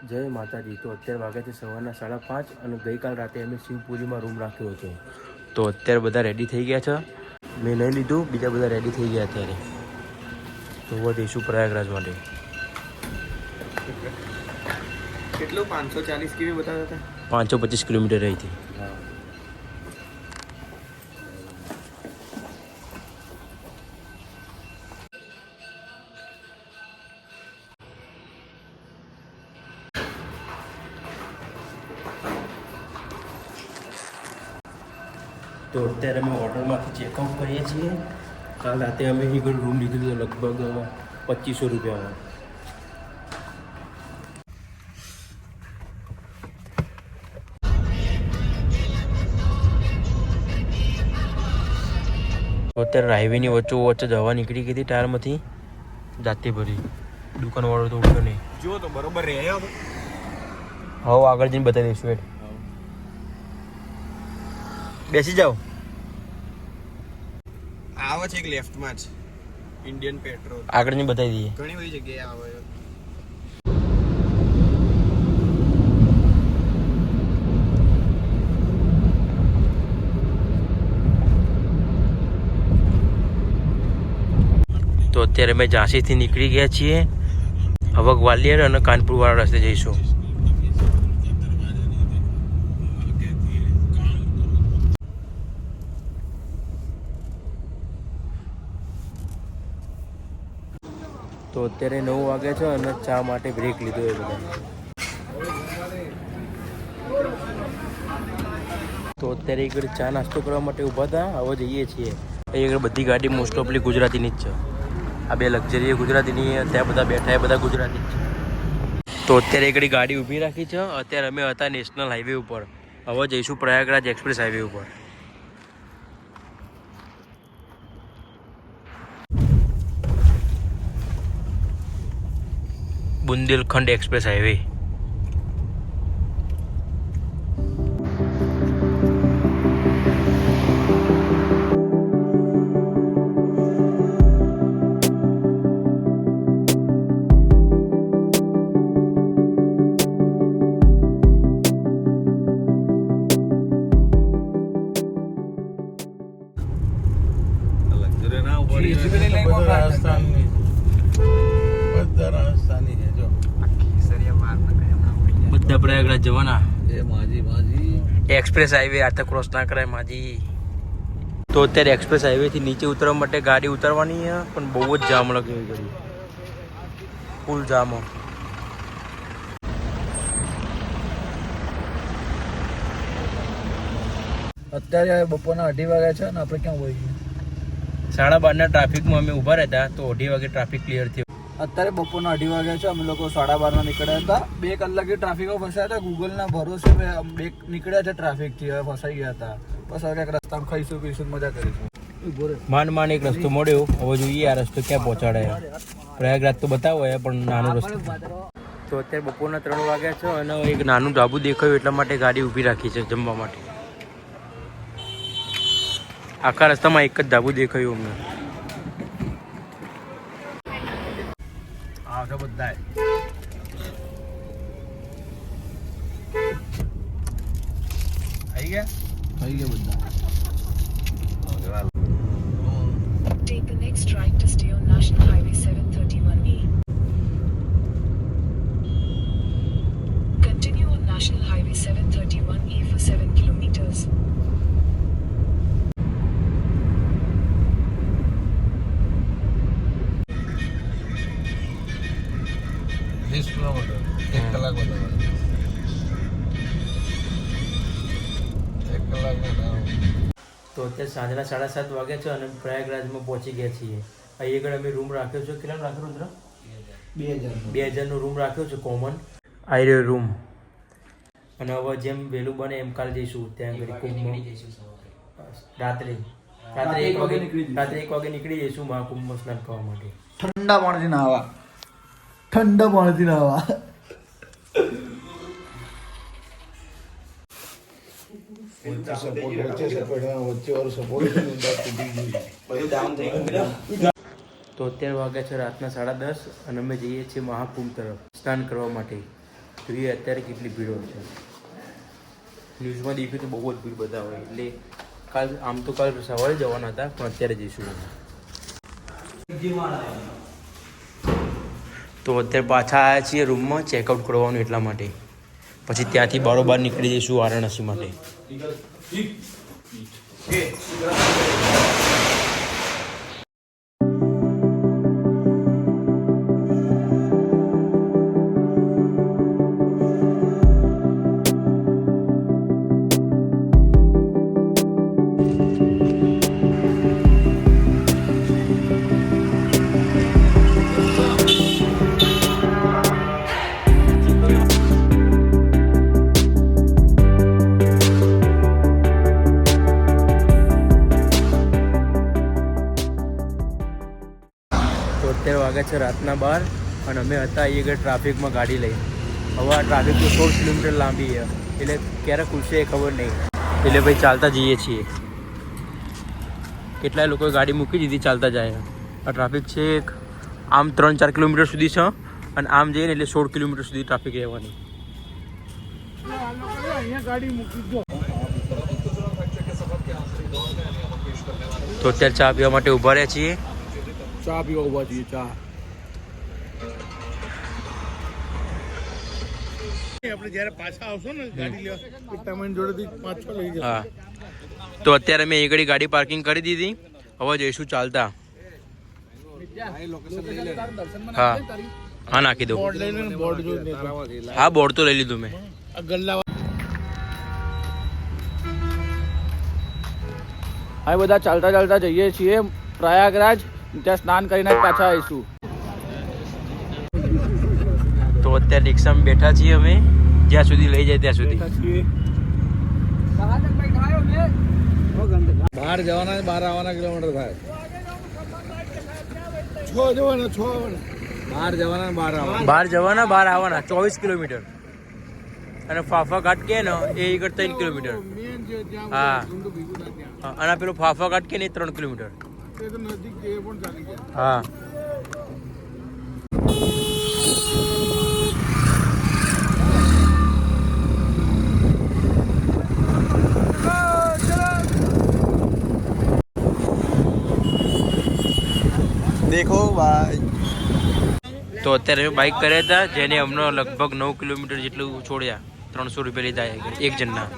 જય માતાજી. તો અત્યારે વાગ્યા છે સવારના 5:30 અને ગઈકાલ રાતે અમે શિવપુરીમાં રૂમ રાખ્યો હતો. તો અત્યારે બધા રેડી થઈ ગયા છે. મેં નહીં લીધું, બીજા બધા રેડી થઈ ગયા અત્યારે. તો હવે જઈશું પ્રયાગરાજ માટે. કેટલું 540 કિમી બતાવતા હતા? 525 કિલોમીટર રહી હતી. તો અત્યારે અમે હોટલમાંથી ચેકઆઉટ કરીએ છીએ. કાલ રાતે અમે અહીં રૂમ લીધું હતું લગભગ 2500 રૂપિયામાં. અત્યારે હાઈવેની વચ્ચે જવા નીકળી ગઈ હતી ટાયરમાંથી જાતે ભરી. દુકાનવાળો તો ઉઠ્યો નહીં. જો તો બરોબર રહે હવે આગળ જઈને બતાવી દઈશું. એડ બેસી જાઓ. આવે છે એક લેફ્ટમાં જ ઇન્ડિયન પેટ્રોલ. આગળ જઈને બતાવી દઈએ. ઘણી બધી જગ્યાએ આવે. તો અત્યારે અમે ઝાંસીથી નીકળી ગયા છીએ. હવે ગ્વાલિયર અને કાનપુરવાળા રસ્તે જઈશું. તો અત્યારે 9 વાગ્યા છે અને ચા માટે બ્રેક લીધો એ બધા. તો અત્યારે એક ચા નાસ્તો કરવા માટે ઊભા હતા. હવે જઈએ છીએ. અહીં આગળ બધી ગાડી મોસ્ટ ઓફલી ગુજરાતીની જ છે. આ બે લક્ઝરી ગુજરાતીની, ત્યાં બધા બેઠા એ બધા ગુજરાતી જ છે. તો અત્યારે એક ગાડી ઊભી રાખી છે. અત્યારે અમે હતા નેશનલ હાઈવે ઉપર. હવે જઈશું પ્રયાગરાજ એક્સપ્રેસ હાઈવે ઉપર. Bundelkhand express highway. બધા પ્રયાગરાજ જવાના. એક્સપ્રેસ હાઈવે આ તો ક્રોસ ના કરાય માજી. તો અત્યારે એક્સપ્રેસ હાઈવે થી નીચે ઉતરવા માટે ગાડી ઉતરવાની છે, પણ બહુ જ જામ લાગે ગયું. ફૂલ જામ. અત્યારે બપોરના 2:30 વાગ્યા છે ને આપણે ક્યાં હોઈએ? 12:30 ટ્રાફિકમાં અમે ઊભા રહેતા. તો 2:30 વાગે ટ્રાફિક ક્લિયર થયો. અત્યારે બપોરના 2:30 વાગ્યા છે. અમે લોકો 12:30 નીકળ્યા હતા. 2 કલાકે ટ્રાફિકમાં ફસાયા હતા. ગૂગલના ભરોસે નીકળ્યા છે ટ્રાફિકથી. હવે ફસાઈ ગયા હતા. બસ હવે ક્યાંક રસ્તામાં ખાઈશું મજા કરીશું. માંડ એક રસ્તો મળ્યો. હવે જોઈએ આ રસ્તો ક્યાં પહોંચાડે. પ્રયાગરાજ તો બતાવો પણ નાનો રસ્તો. તો અત્યારે બપોરના 3 વાગ્યા છે અને એક નાનું ઢાબુ દેખાયું એટલા માટે ગાડી ઊભી રાખી છે જમવા માટે. આખા રસ્તામાં એક જ ઢાબુ દેખાયું અમને. બધા આવી ગયા બધા. Take the next right to stay on National Highway 731E. Continue on National Highway 731E for 7 kilometers. તો અત્યારે સાંજના 7:30 વાગ્યા છે અને પ્રયાગરાજમાં પહોંચી ગયા છીએ. અહીં આગળ અમે રૂમ રાખ્યો છે. કેટલા રાખ્યો રુદ્ર? 2000 રૂમ રાખ્યો છે કોમન. આ રહ્યો રૂમ. અને હવે જેમ વહેલું બને એમ કાલે જઈશું ત્યાં આગળ કુંભમાં. રાત્રે 1 વાગે નીકળી જઈશું મહાકુંભમાં સ્નાન કરવા માટે. ઠંડા પાણીથી નાહવા. તો અત્યારે વાગ્યા છે રાતના 10:30 અને અમે જઈએ છીએ મહાકુંભ તરફ સ્નાન કરવા માટે. જોઈએ અત્યારે કેટલી ભીડ હોય છે. ન્યૂઝમાં દેખ્યું તો બહુ જ ભીડ બધા હોય, એટલે આમ તો કાલ સવારે જવાના હતા, પણ અત્યારે જઈશું. તો અત્યારે પાછા આવ્યા છીએ રૂમમાં ચેકઆઉટ કરવાનું એટલા માટે. પછી ત્યાંથી બારોબાર નીકળી જઈશું વારાણસી માટે. તો અત્યારે વાગ્યા છે રાતના 12 અને અમે હતા એ આગળ ટ્રાફિકમાં ગાડી લઈ. હવે આ ટ્રાફિક તો 16 કિલોમીટર લાંબી છે, એટલે ક્યારે ખુલશે એ ખબર નહીં. એટલે ભાઈ ચાલતા જઈએ છીએ. કેટલાય લોકોએ ગાડી મૂકી દીધી, ચાલતા જાય. આ ટ્રાફિક છે આમ 3-4 કિલોમીટર સુધી છે, અને આમ જઈએ ને એટલે 16 કિલોમીટર સુધી ટ્રાફિક રહેવાની. તો અત્યારે ચા પીવા માટે ઊભા રહ્યા છીએ. ચા પીવા ઉભા છીએ. ચા આપણે જ્યારે પાછા આવશો ને ગાડી લેવા તમે જોડેથી 5-6 લઈ જશે. હા, તો અત્યારે મેં એ ઘડી ગાડી પાર્કિંગ કરી દીધી. હવે જઈશું ચાલતા. હા હા, નાખી દો. હા, બોર્ડ તો લઈ લીધું મેં. હા, બધા ચાલતા ચાલતા જઈએ છીએ પ્રયાગરાજ. ત્યાં સ્નાન કરીને પાછા આવીશું. તો અત્યારે રિક્ષામાં બેઠા છીએ અમે, જ્યાં સુધી લઈ જાય ત્યાં સુધી. બહાર જવાના 12 આવવાના કિલોમીટર થાય. 6 જવાના 6 આવવાના. બહાર જવાના 12 આવવાના 24 કિલોમીટર. અને ફાફા ઘાટ કે ને એ 3 કિલોમીટર. હા, અને પેલો ફાફા ઘાટ કે ને 3 કિલોમીટર. હા, દેખો ભાઈ. તો અત્યારે અમે બાઇક કર્યા હતા, જેને અમને લગભગ 9 કિલોમીટર જેટલું છોડ્યા. 300 રૂપિયા લીધા એક જણના.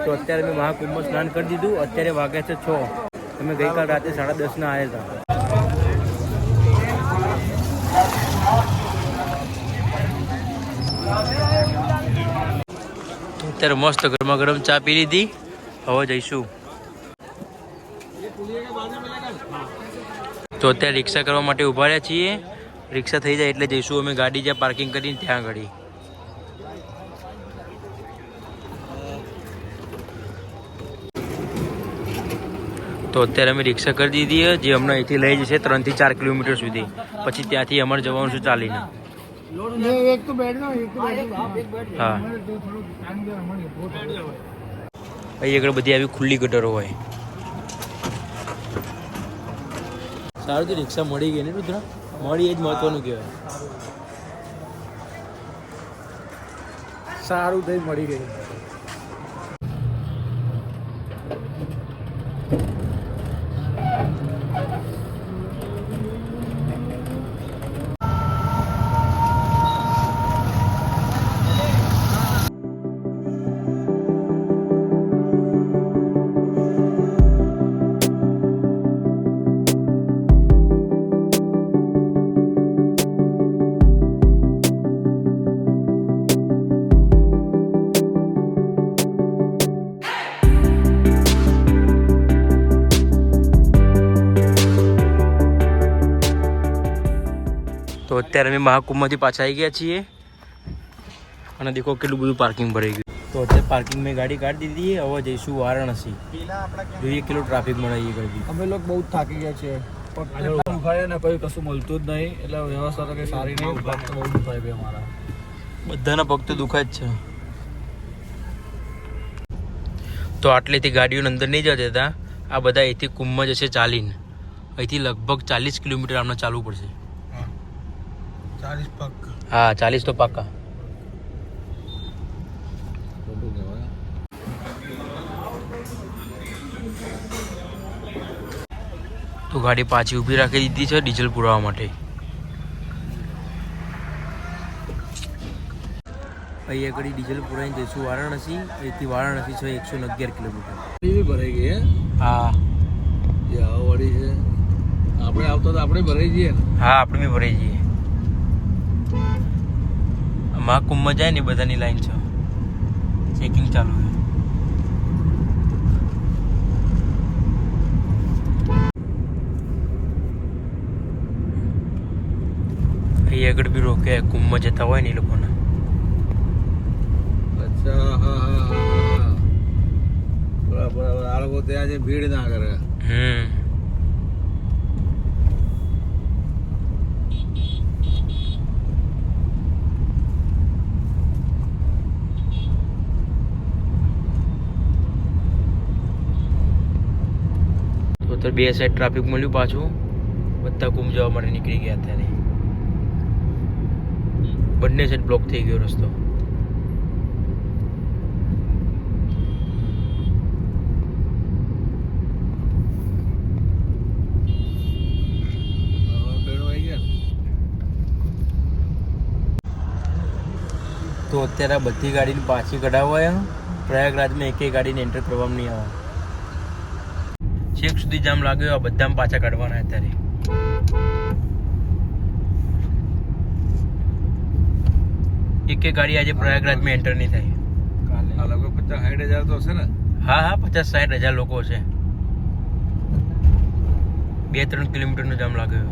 તો અત્યારે મેં મહાકુંભમાં સ્નાન કરી દીધું. અત્યારે વાગ્યા છે 6. અમે ગઈકાલ રાતે 10:30 ના આવ્યા હતા. અત્યારે મસ્ત ગરમા ગરમ ચા પી લીધી. હવે જઈશું. તો અત્યારે રિક્ષા કરવા માટે ઊભા રહ્યા છીએ. રિક્ષા થઈ જાય એટલે જઈશું અમે ગાડી જ્યાં પાર્કિંગ કરીને ત્યાં આગળ. તો અત્યારે અમે રિક્ષા કરી દીધી છે જે હમણાં અહીંથી લઈ જશે 3 થી 4 કિલોમીટર સુધી. પછી ત્યાંથી અમારે જવાનું છે ચાલીને. હા, અહીં આગળ બધી આવી ખુલ્લી ગટરો હોય. સારું તો રિક્ષા મળી ગઈ ને રુદ્ર, મળી એ જ મહત્વનું કહેવાય. સારું થઈ મળી ગઈ. તો અત્યારે અમે મહાકુંભમાંથી પાછા આવી ગયા છીએ અને દેખો કેટલું બધું પાર્કિંગ ભરાઈ ગયું. તો અત્યારે પાર્કિંગ મેં ગાડી કાઢી દીધી. હવે જઈશું વારાણસી. જોઈએ કેટલું ટ્રાફિક મળે એ કરતી. અમે લોકો બહુ થાકી ગયા છે. ઉભાય ને કોઈ કશું મળતું જ નહીં, એટલે વ્યવસ્થા તો કંઈ સારી નહીં. પગ તો બહુ દુખાય ગયો અમારા. બધાના પગ તો દુખાય જ છે. તો આટલેથી ગાડીઓને અંદર નહીં જવા દેતા. આ બધા અહીંથી કુંભમાં જશે ચાલીને. અહીંથી લગભગ 40 કિલોમીટર આમને ચાલવું પડશે. 40 પગ. હા, 40 તો પાક્કા. તો ગાડી પાછી ઊભી રાખી દીધી છે ડીઝલ પુરાવા માટે. અહીં આગળ ડીઝલ પુરાઈને જઈશું વારાણસી. અહીંથી વારાણસી છે 111 કિલોમીટર. ભરાઈ ગઈ હે? હા, જે આવવાળી છે. આપણે આવતો તો આપણે ભરાઈ જઈએ ને. હા, આપણે બી ભરાઈ જઈએ. મહાકુંભમાં જાય ને બધાની લાઈન છે, ચેકિંગ ચાલુ છે. અહીં આગળ બી રોકે કુંભમાં જતા હોય ને એ લોકોને. અચ્છા, હા હા હા, બરાબર. આ લોકો ત્યાં જે ભીડ ના કરે. તો બે સાઈડ ટ્રાફિક મળ્યું પાછું. બધા કુંભ જવા માટે નીકળી ગયા અત્યારે. બંને સાઈડ બ્લોક થઈ ગયો રસ્તો. તો અત્યારે આ બધી ગાડીને પાછી કઢાવવા પ્રયાગરાજમાં એક ગાડીને એન્ટર કરવામાં નહીં આવે. છેક સુધી જામ લાગ્યો. આ બધામાં પાછા કાઢવાના અત્યારે. એક ગાડી આજે પ્રયાગરાજમાં એન્ટર નહીં થાય. આ લોકો 50-60 હજાર તો હશે ને? હા હા, 50-60 હજાર લોકો છે. 2-3 કિલોમીટરનો જામ લાગ્યો.